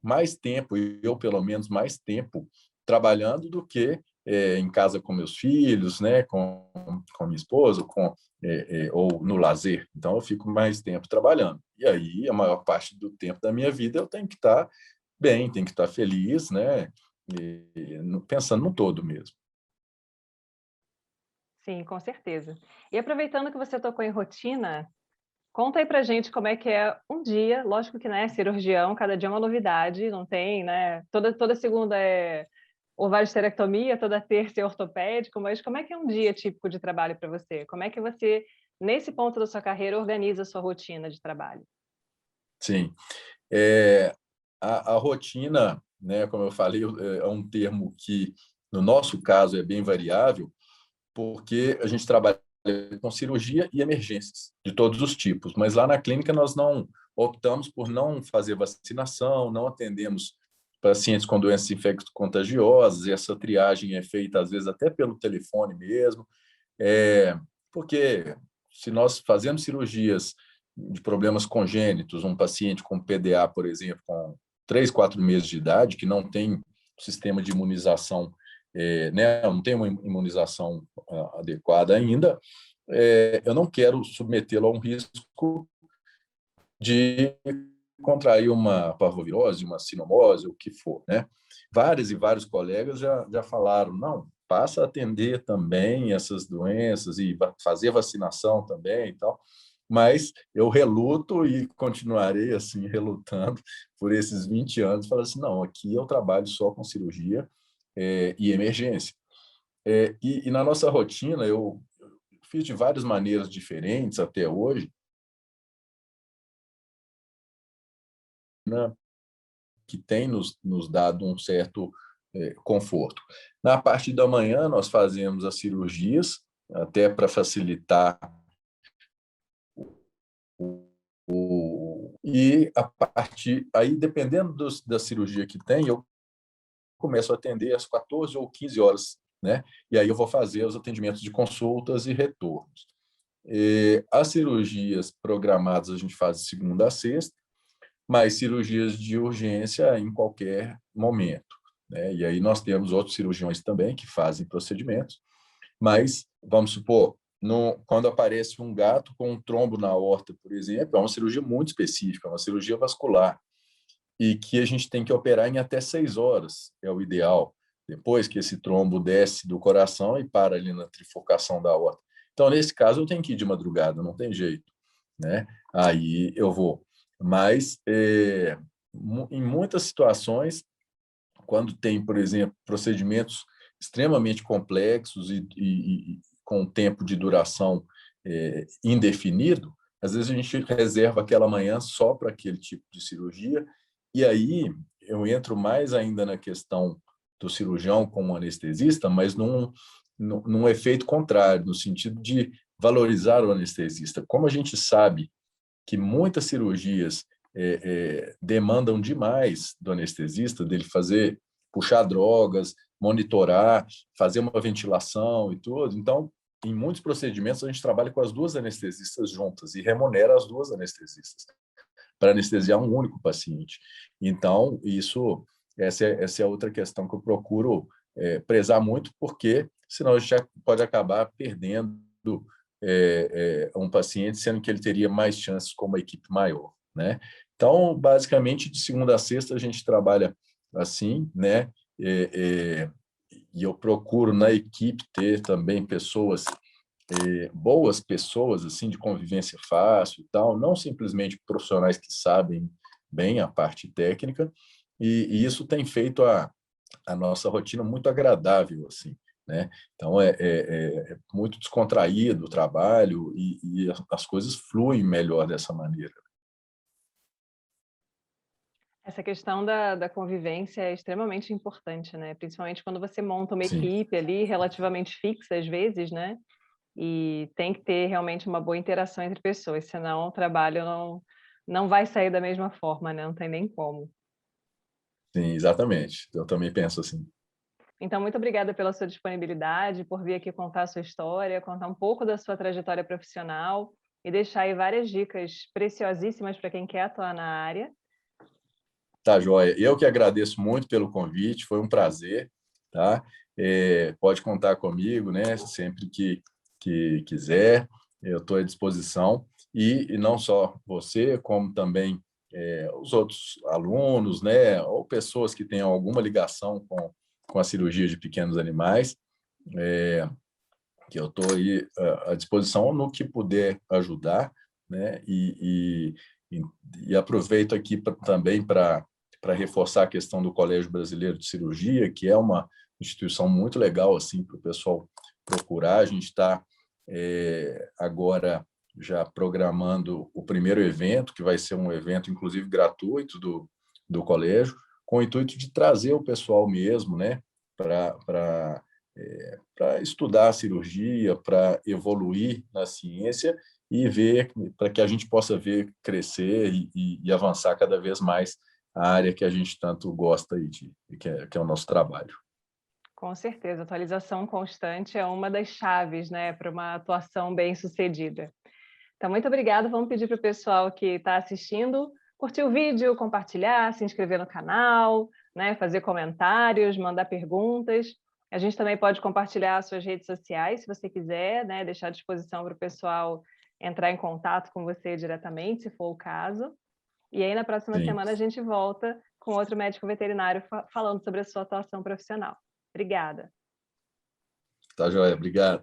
mais tempo, eu pelo menos mais tempo, trabalhando do que em casa com meus filhos, né? com minha esposa, ou no lazer. Então, eu fico mais tempo trabalhando. E aí, a maior parte do tempo da minha vida, eu tenho que estar bem, tenho que estar feliz, né? Pensando no todo mesmo. Sim, com certeza. E aproveitando que você tocou em rotina, conta aí pra gente como é que é um dia, lógico que, né, cirurgião, cada dia é uma novidade, não tem, né, toda segunda é ovariosterectomia, toda terça é ortopédico, mas como é que é um dia típico de trabalho para você? Como é que você, nesse ponto da sua carreira, organiza a sua rotina de trabalho? Sim. A rotina, né, como eu falei, é um termo que, no nosso caso, é bem variável, porque a gente trabalha com cirurgia e emergências de todos os tipos, mas lá na clínica nós não optamos por não fazer vacinação, não atendemos pacientes com doenças infecto-contagiosas, e essa triagem é feita às vezes até pelo telefone mesmo, porque se nós fazemos cirurgias de problemas congênitos, um paciente com PDA, por exemplo, com 3, 4 meses de idade, que não tem sistema de imunização, né, não tem uma imunização adequada ainda, eu não quero submetê-lo a um risco de contrair uma parvovirose, uma sinomose, o que for, né? Vários e vários colegas já falaram, não, passa a atender também essas doenças e fazer vacinação também e tal, mas eu reluto e continuarei assim, relutando por esses 20 anos, falando assim, não, aqui eu trabalho só com cirurgia e emergência. E na nossa rotina, eu fiz de várias maneiras diferentes até hoje, né, que tem nos dado um certo conforto. Na parte da manhã, nós fazemos as cirurgias, até para facilitar e a parte aí, dependendo da cirurgia que tem, eu começo a atender às 14 ou 15 horas, né? E aí eu vou fazer os atendimentos de consultas e retornos. As cirurgias programadas a gente faz de segunda a sexta, mas cirurgias de urgência em qualquer momento, né? E aí nós temos outros cirurgiões também que fazem procedimentos, mas vamos supor, quando aparece um gato com um trombo na aorta, por exemplo, é uma cirurgia muito específica, uma cirurgia vascular, e que a gente tem que operar em até 6 horas, é o ideal, depois que esse trombo desce do coração e para ali na trifurcação da aorta. Então, nesse caso, eu tenho que ir de madrugada, não tem jeito, né? Aí eu vou. Mas, em muitas situações, quando tem, por exemplo, procedimentos extremamente complexos e com tempo de duração indefinido, às vezes a gente reserva aquela manhã só para aquele tipo de cirurgia, e aí eu entro mais ainda na questão do cirurgião como anestesista, mas num efeito contrário, no sentido de valorizar o anestesista. Como a gente sabe que muitas cirurgias demandam demais do anestesista, dele puxar drogas, monitorar, fazer uma ventilação e tudo. Então, em muitos procedimentos, a gente trabalha com as duas anestesistas juntas e remunera as duas anestesistas para anestesiar um único paciente. Então, essa é outra questão que eu procuro prezar muito, porque senão a gente já pode acabar perdendo um paciente, sendo que ele teria mais chances com uma equipe maior, né? Então, basicamente, de segunda a sexta, a gente trabalha assim, né? e eu procuro na equipe ter também pessoas, boas pessoas, assim, de convivência fácil e tal, não simplesmente profissionais que sabem bem a parte técnica, e isso tem feito a nossa rotina muito agradável, assim, né? Então, é muito descontraído o trabalho e as coisas fluem melhor dessa maneira. Essa questão da convivência é extremamente importante, né? Principalmente quando você monta uma Sim, equipe ali relativamente fixa, às vezes, né? E tem que ter realmente uma boa interação entre pessoas, senão o trabalho não vai sair da mesma forma, né? Não tem nem como. sim, exatamente. Eu também penso assim. Então, muito obrigada pela sua disponibilidade, por vir aqui contar a sua história, contar um pouco da sua trajetória profissional e deixar aí várias dicas preciosíssimas para quem quer atuar na área. Tá, joia. Eu que agradeço muito pelo convite, foi um prazer, tá? Pode contar comigo, né? Sempre que quiser, eu estou à disposição. E não só você, como também os outros alunos, né? Ou pessoas que tenham alguma ligação com a cirurgia de pequenos animais, que eu estou aí à disposição no que puder ajudar, né? E aproveito aqui também para reforçar a questão do Colégio Brasileiro de Cirurgia, que é uma instituição muito legal assim para o pessoal procurar. A gente está agora já programando o primeiro evento, que vai ser um evento, inclusive, gratuito do colégio, com o intuito de trazer o pessoal mesmo, né, para estudar a cirurgia, para evoluir na ciência e ver, para que a gente possa ver crescer e avançar cada vez mais a área que a gente tanto gosta aí que é o nosso trabalho. Com certeza, atualização constante é uma das chaves, né, para uma atuação bem-sucedida. Então, muito obrigada. Vamos pedir para o pessoal que está assistindo curtir o vídeo, compartilhar, se inscrever no canal, né, fazer comentários, mandar perguntas. A gente também pode compartilhar as suas redes sociais, se você quiser, né, deixar à disposição para o pessoal entrar em contato com você diretamente, se for o caso. E aí, na próxima Sim, semana, a gente volta com outro médico veterinário falando sobre a sua atuação profissional. Obrigada. tá joia, obrigado.